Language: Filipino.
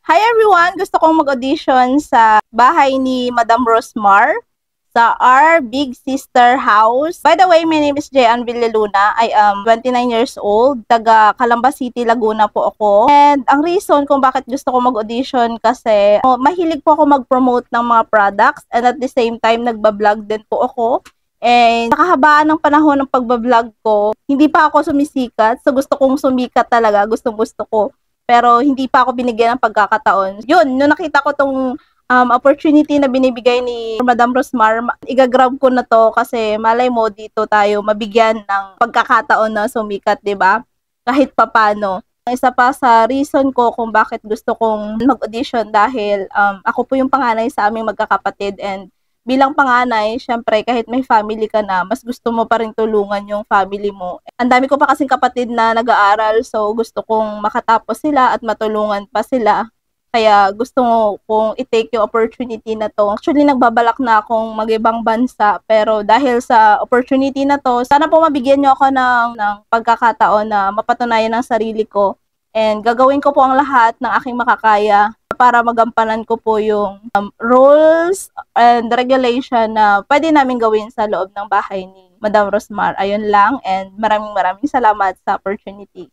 Hi everyone! Gusto kong mag-audition sa bahay ni Madam Rosmar sa our Big Sister House. By the way, my name is Jean Villaluna. I am 29 years old. Taga Calamba City, Laguna po ako. And ang reason kung bakit gusto ko mag-audition kasi mahilig po ako mag-promote ng mga products and at the same time nagbablog din po ako. And sa kahabaan ng panahon ng pagbablog ko, hindi pa ako sumisikat. So gusto kong sumikat talaga. Gusto ko. Pero hindi pa ako binigyan ng pagkakataon. Yun, nung nakita ko tong opportunity na binibigay ni Madam Rosmar, igagrab ko na to kasi malay mo dito tayo mabigyan ng pagkakataon na sumikat, 'di ba? Kahit papano. Isa pa sa reason ko kung bakit gusto kong mag-audition dahil ako po yung panganay sa aming magkakapatid and bilang panganay, syempre kahit may family ka na, mas gusto mo pa rin tulungan yung family mo. Ang dami ko pa kasing kapatid na nag-aaral, so gusto kong makatapos sila at matulungan pa sila. Kaya gusto kong i-take yung opportunity na to. Actually, nagbabalak na akong mag-ibang bansa, pero dahil sa opportunity na to, sana po mabigyan nyo ako ng pagkakataon na mapatunayan ang sarili ko. And gagawin ko po ang lahat ng aking makakaya para magampanan ko po yung rules and regulation na pwede namin gawin sa loob ng bahay ni Madam Rosmar. Ayun lang and maraming salamat sa opportunity.